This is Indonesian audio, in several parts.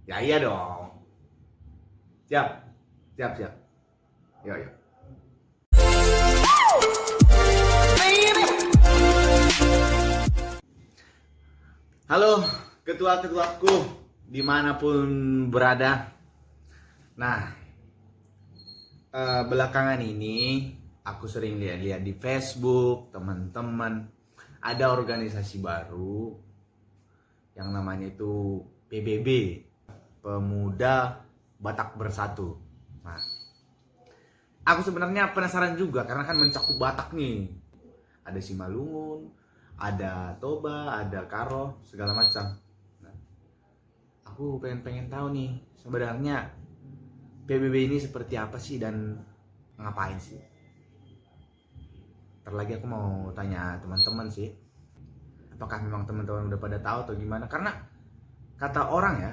Ya iya dong. Siap. Siap, siap. Yuk, yuk. Halo, ketua-ketuaku dimanapun berada. Nah, belakangan ini aku sering lihat-lihat di Facebook teman-teman ada organisasi baru yang namanya itu PBB, Pemuda Batak Bersatu. Nah, aku sebenarnya penasaran juga karena kan mencakup Batak nih. Ada Simalungun, ada Toba, ada Karo, segala macam. Nah, aku pengen tahu nih sebenarnya PBB ini seperti apa sih dan ngapain sih? Terlagi aku mau tanya teman-teman sih, apakah memang teman-teman udah pada tahu atau gimana? Karena kata orang ya,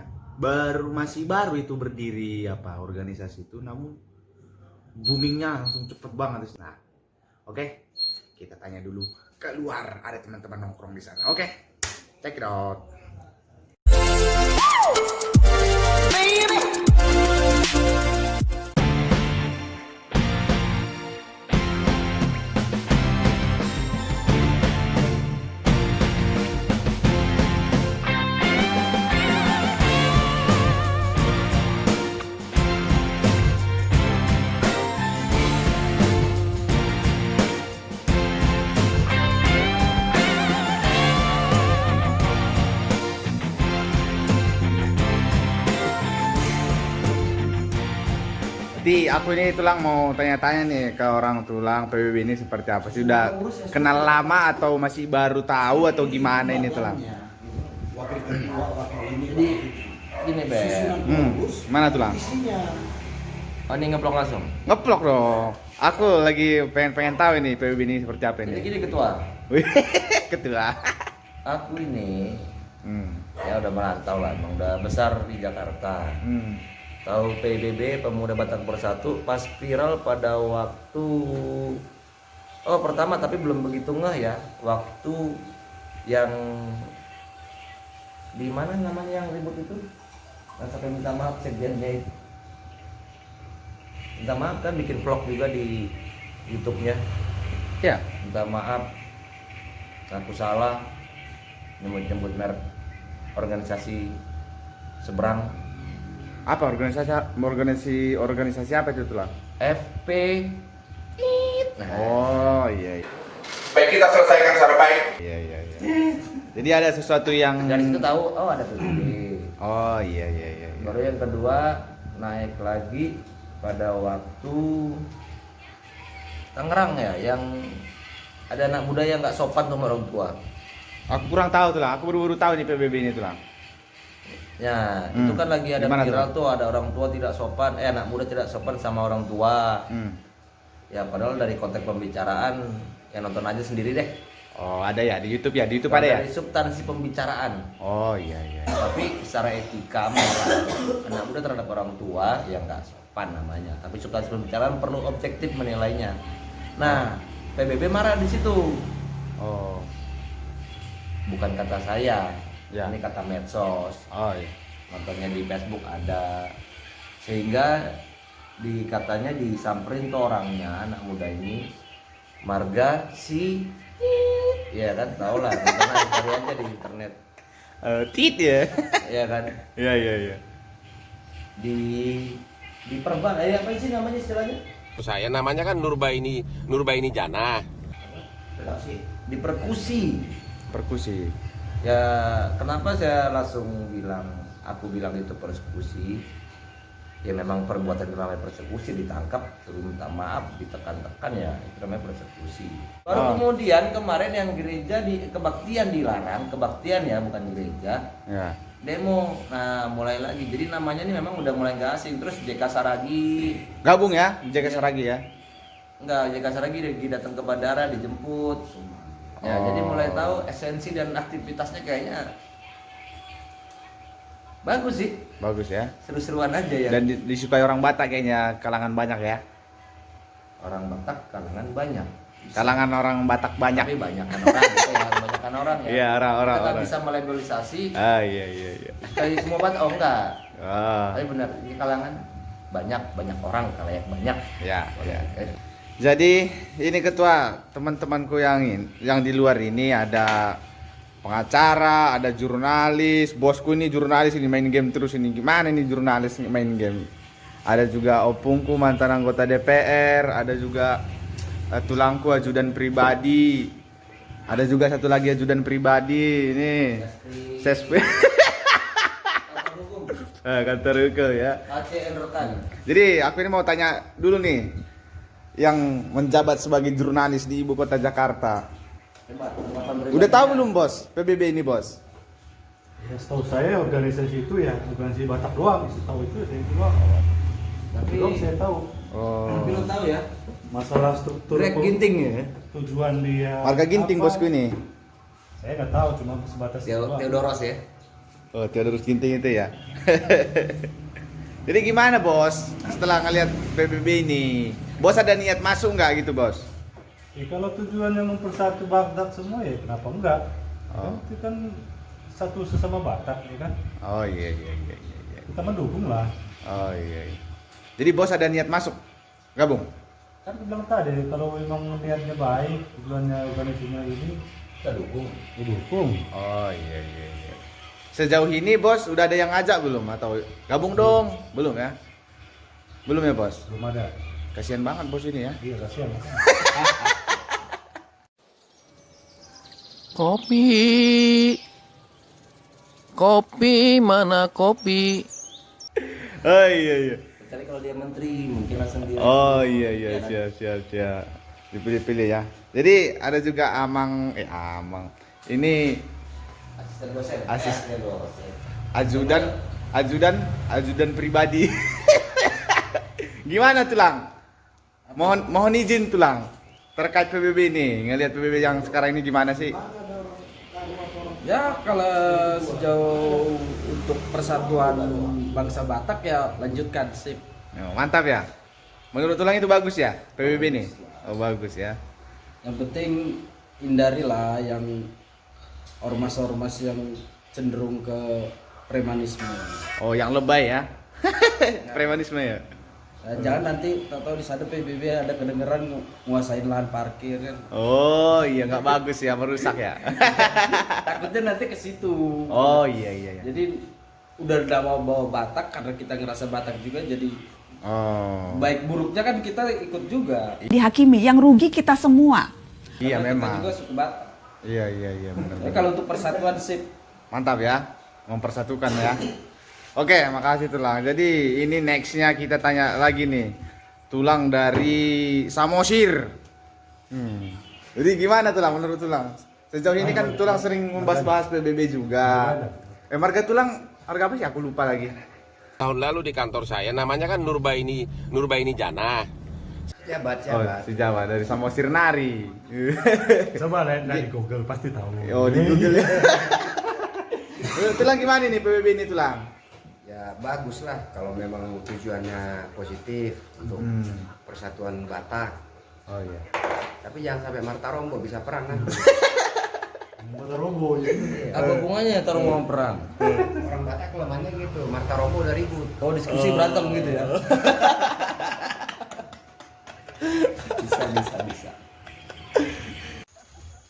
masih baru itu berdiri apa organisasi itu, namun boomingnya langsung cepet banget. Nah, oke, kita tanya dulu keluar, ada teman-teman nongkrong di sana. Oke, check it out. Jadi aku ini tulang mau tanya-tanya nih ke orang tulang PBB ini seperti apa sih? Udah kenal lama atau masih baru tahu atau gimana ini tulang? Jadi gini Beb. Mana tulang? Oh ini ngeblok langsung. Ngeplok dong. Aku lagi pengen tahu ini PBB ini seperti apa Jadi ini. gini ketua. Wih, ketua. Aku ini Hmm. ya udah merantau lah, emang udah besar di Jakarta. Tahu PBB Pemuda Batak Bersatu pas viral pada waktu pertama tapi belum begitu ngeh ya, waktu yang di mana namanya yang ribut itu, yang sampai minta maaf sekjennya itu. Minta maaf kan, bikin vlog juga di YouTube-nya. Ya. Minta maaf, aku salah nyebut merek organisasi seberang. Apa organisasi apa itu tulang? FP. Nah, Oh iya. Baik, kita selesaikan secara baik. Iya. Jadi ada sesuatu yang dari situ tahu ada PBB. Oh iya. Baru yang kedua naik lagi pada waktu Tangerang ya, yang ada anak muda yang nggak sopan sama orang tua. Aku kurang tahu tulang. Aku baru tahu nih PBB ini tulang. Ya, itu kan lagi ada Gimana viral tuh, ada orang tua tidak sopan, anak muda tidak sopan sama orang tua. Ya padahal dari konteks pembicaraan, ya nonton aja sendiri deh. Oh ada ya di YouTube ya, di YouTube ada ya. Dari substansi pembicaraan. Oh iya. Tapi secara etika moral anak muda terhadap orang tua ya nggak sopan namanya. Tapi substansi pembicaraan perlu objektif menilainya. Nah, PBB marah di situ. Oh. Bukan kata saya, Ya. ini kata medsos. Oh iya. Nontonnya di Facebook ada, sehingga katanya disamperin tuh orangnya, anak muda ini, marga si, ya kan, tau lah, cari aja di internet. Tit ya. Ya kan, Iya. di perban, apa sih namanya istilahnya? Saya namanya kan Nurbaini Jana. Di perkusi. Perkusi. Ya kenapa saya langsung aku bilang itu persekusi? Ya memang perbuatan itu namanya persekusi, ditangkap, suruh minta maaf, ditekan-tekan, ya itu namanya persekusi. Baru kemudian kemarin yang gereja di kebaktian dilarang, kebaktian ya bukan gereja. Ya. Demo, nah mulai lagi. Jadi namanya ini memang udah mulai nggak asing. Terus JK Saragi Gabung ya, jaga Saragi ya. enggak, JK Saragi datang ke bandara, dijemput. Ya, jadi mulai tahu esensi dan aktivitasnya kayaknya bagus sih. Bagus ya. Seru-seruan aja ya. Dan disukai orang Batak kayaknya, kalangan banyak ya. Orang Batak kalangan banyak. Kalangan orang Batak banyak. Tapi banyak kan orang gitu ya, banyak kebanyakan orang ya. Iya, orang-orang. Kita nggak bisa melabelisasi Iya. kayak semua Batak, oh enggak. Ah, Tapi benar, ini kalangan banyak orang, kalayak banyak. ya. Eh, Jadi ini ketua, teman-temanku yang di luar ini ada pengacara, ada jurnalis, bosku ini jurnalis ini main game terus ini. Gimana ini jurnalis main game? Ada juga opungku mantan anggota DPR, ada juga tulangku ajudan pribadi. Ada juga satu lagi ajudan pribadi ini. Sespe. Kantor hukum ya. ACN Rekan. Jadi aku ini mau tanya dulu nih, yang menjabat sebagai jurnalis di ibu kota Jakarta. Hebat, Udah tahu belum bos, PBB ini bos? Ya, setahu saya organisasi itu ya organisasi Batak doang, setahu itu saya itu doang. Tapi Belum saya tahu Oh. belum tahu ya. masalah struktur Greg Ginting ya. tujuan dia. Warga Ginting apa, bosku ini. Saya nggak tahu, cuma sebatas itu doang. Theodoros ya. Oh, Theodorus Ginting itu ya. Jadi gimana bos? Setelah ngelihat PBB ini, bos ada niat masuk nggak gitu bos? Ya, kalau tujuannya mempersatu Batak semua ya kenapa enggak? Oh. Kan itu kan satu sesama Batak ya kan. Oh iya. Kita mendukung lah. Oh iya. Jadi bos ada niat masuk, gabung? Kan aku bilang tadi kalau memang niatnya baik, tujuannya organisasinya ini Kita dukung. didukung. Oh iya. Sejauh ini bos udah ada yang ngajak belum atau gabung dong? Belum ya? Belum ya bos? Belum ada. Kasihan banget bos ini ya. Iya, kasihan. Kopi mana kopi? Oh iya. Kecuali kalau dia menteri mungkin langsung dia. Oh iya, Ya kan? siap. Dipilih-pilih ya. Jadi ada juga Amang. Ini Asisten dosen. Asisten. Dosen. ajudan pribadi. Gimana tulang? Mohon izin tulang terkait PBB ini. Ngelihat PBB yang sekarang ini gimana sih? Ya kalau sejauh untuk persatuan bangsa Batak ya lanjutkan sip. Oh, mantap ya. Menurut tulang itu bagus ya PBB ini. Oh bagus ya. Yang penting hindarilah yang ormas-ormas yang cenderung ke premanisme. Oh yang lebay ya. Premanisme ya. Jangan nanti tahu di sana PBB ada kedengeran nguasain lahan parkir kan. Oh iya nggak bagus ya, merusak ya. Takutnya nanti ke situ. Oh iya. Jadi udah bawa Batak karena kita ngerasa Batak juga jadi Oh. baik buruknya kan kita ikut juga. Dihakimi, yang rugi kita semua. Iya Karena memang. Kita juga suku Batak. Iya benar. Tapi kalau untuk persatuan sip. Mantap ya, mempersatukan ya. Oke, makasih Tulang. Jadi ini nextnya kita tanya lagi nih, Tulang dari Samosir. Jadi gimana Tulang menurut Tulang? Sejauh ini kan Tulang sering membahas-bahas PBB juga. Marga Tulang harga apa sih? Aku lupa lagi. Tahun lalu di kantor saya namanya kan Nurbaini Jana. Jabat. Oh, si Jawa dari Samosir Nari. Coba lihat dari Google pasti tahu. Oh, di Google ya. Tulang gimana nih PBB ini Tulang? Ya bagus lah kalau memang tujuannya positif untuk persatuan Batak. Oh iya. Tapi jangan sampai Marta Rombo bisa perang kan. Motor robo ya. Apa hubungannya taruh mau perang? Orang Batak kelemahannya gitu. Marta Rombo udah ribut. Oh diskusi berantem gitu ya? bisa.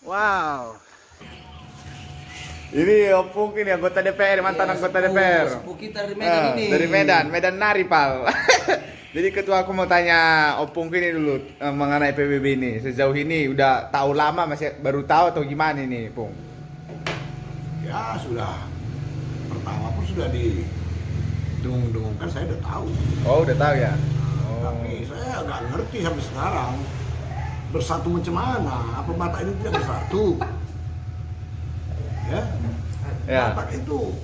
Wow. Ini opung ini anggota DPR, mantan anggota DPR. Sepupu kita dari Medan ini. Dari Medan Nari pal. Jadi ketua aku mau tanya opung ini dulu mengenai PBB ini. Sejauh ini udah tahu lama masih baru tahu atau gimana ini, Pung? Ya sudah, pertama pun sudah didengung-dengungkan, saya udah tahu. Oh udah tahu ya. Tapi saya nggak ngerti sampai sekarang bersatu macam mana? Apa Batak ini tidak bersatu? Ya. Batak itu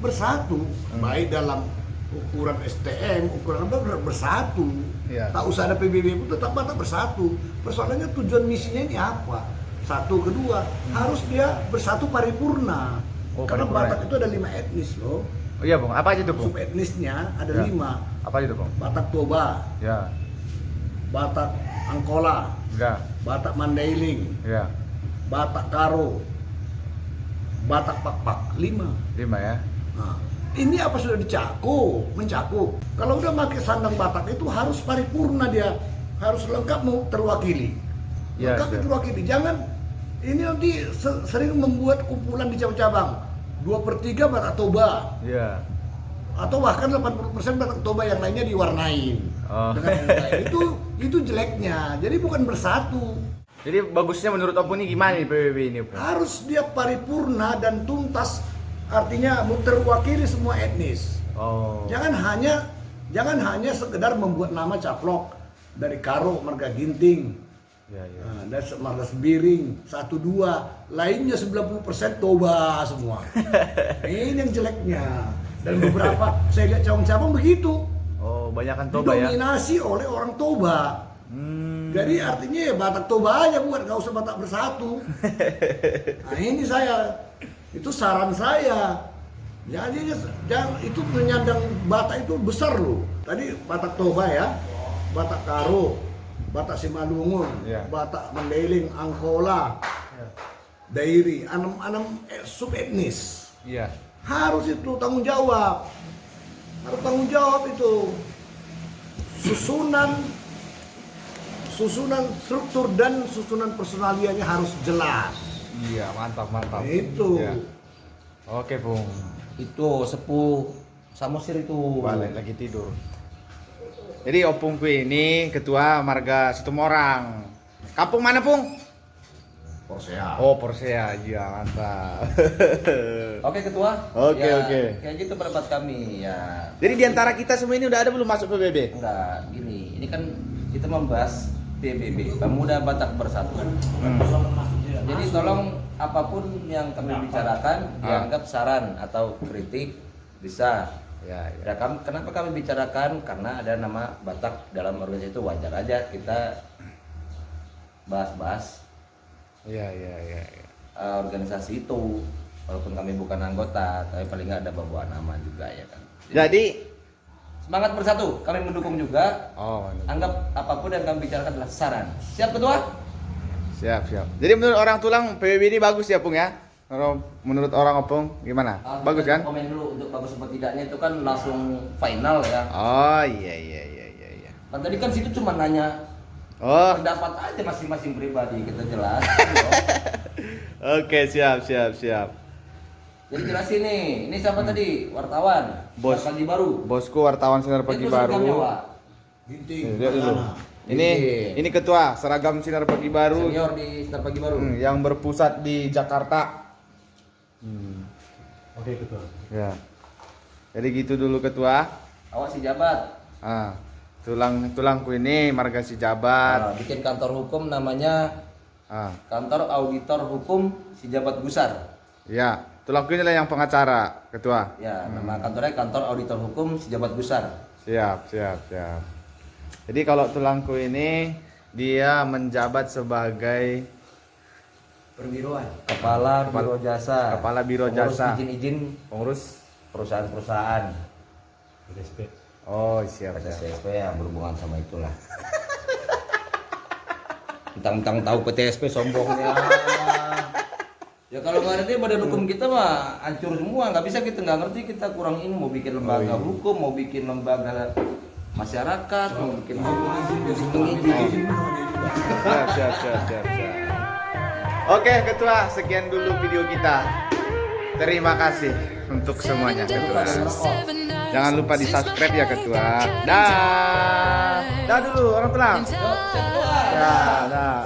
bersatu, baik dalam ukuran STM, ukuran apa bersatu. Ya. Tak usah ada PBB pun tetap Batak bersatu. Persoalannya tujuan misinya ini apa? Satu, kedua harus dia bersatu paripurna. Oh, Karena paripurna. Batak itu ada 5 etnis loh. Oh iya, Bung. Apa aja tuh, Bung? Sub etnisnya ada Ya. 5. Apa aja tuh, Bung? Batak Toba, Ya. Batak Angkola, Ya. Batak Mandailing, Ya. Batak Karo, Batak Pakpak, 5. 5 ya. Nah, ini apa sudah mencakup. Kalau udah pakai sandang Batak itu harus paripurna dia, harus lengkap mau terwakili. Ya, Lengkap siap. terwakili. Jangan ini nanti sering membuat kumpulan di cabang-cabang. 2/3 Batak Toba, Iya. atau bahkan 80% Batak Toba yang lainnya diwarnain Oh. dengan yang lain. Itu jeleknya. Jadi bukan bersatu. Jadi bagusnya menurut Opung ini gimana nih PBB ini, Opung? Harus dia paripurna dan tuntas, artinya terwakili semua etnis. Oh. Jangan hanya sekedar membuat nama caplok dari Karo, Marga Ginting, Ya, ya. dan Marga Sembiring, 1-2, lainnya 90% Toba semua. Ini yang jeleknya. Dan beberapa saya lihat cabang-cabang begitu, Oh, banyakan Toba ya. didominasi oleh orang Toba. Jadi artinya ya Batak Toba aja buat, gak usah Batak bersatu. Nah ini itu saran saya. Jadi jangan itu menyandang Batak itu besar loh. Tadi Batak Toba ya, Batak Karo, Batak Simalungun, Ya. Batak Mandailing, Angkola, Dairi, 6 subetnis. Iya. Harus itu tanggung jawab. Harus tanggung jawab itu. Susunan struktur dan susunan personalianya harus jelas. Iya, mantap. Itu. Iya. Oke, Pung. Itu sepuh Samosir itu. Balik lagi tidur. Jadi Opungku ini ketua marga Situmorang. Kampung mana, Pung? Porsea. Oh, Porsea. Iya, mantap. Oke ketua. Oke, Ya, oke. Kayak gitu pendapat kami ya. Jadi di antara kita semua ini udah ada belum masuk PBB? Enggak, gini. Ini kan kita membahas PBB, Pemuda Batak Bersatu. Jadi tolong apapun yang kami bicarakan dianggap saran atau kritik bisa. Ya, Ya, kenapa kami bicarakan? Karena ada nama Batak dalam organisasi itu, wajar aja kita bahas-bahas Iya. organisasi itu. Walaupun kami bukan anggota, tapi paling nggak ada bawa nama juga ya kan. Jadi, Semangat bersatu, kami mendukung juga. oh, mantap. Anggap apapun yang kami bicarakan adalah saran. Siap ketua? Siap. Jadi menurut orang Tulang PBB ini bagus ya, Pung ya? Menurut orang Opung gimana? Bagus kan? Komen dulu untuk bagus atau tidaknya itu kan langsung final ya. Oh, iya. Kan tadi kan situ cuma nanya Oh, pendapat aja masing-masing pribadi, kita jelas. oke, siap. Jadi jelasin nih, ini siapa tadi? Wartawan. Bos. Pagi Baru. Bosku wartawan Sinar Pagi Itu seragamnya, Baru. Wak. Ginting, Lihat dulu. Pradana. Ini ketua seragam Sinar Pagi Baru Senior di Sinar Pagi Baru. yang berpusat di Jakarta. Oke, ketua. Ya. Jadi gitu dulu ketua. Awas si jabat. Tulangku ini marga si Jabat. Bikin kantor hukum namanya Kantor Auditor Hukum Si Jabat Gusar. Ya, tulangku inilah yang pengacara, ketua. Ya, nama kantornya Kantor Auditor Hukum Si Jabat Gusar. Siap. Jadi kalau tulangku ini dia menjabat sebagai Perbiroan. Kepala Biro Jasa. Kepala Biro Pengurus Jasa. izin pengurus. perusahaan-perusahaan. PSP. Oh, siap. PTSP yang berhubungan sama itulah. Mentang-mentang tahu PTSP sombongnya. Ya kalau nggak ngerti badan hukum kita mah hancur semua. Nggak bisa kita nggak ngerti, kita kurang ini mau bikin lembaga hukum, mau bikin lembaga masyarakat, mau bikin pengizin. Siap. Oke, ketua, sekian dulu video kita. Terima kasih untuk semuanya, ketua. Jangan lupa di subscribe ya, ketua. Dah dulu orang Tulang. Yo, ketua. Ya, dah.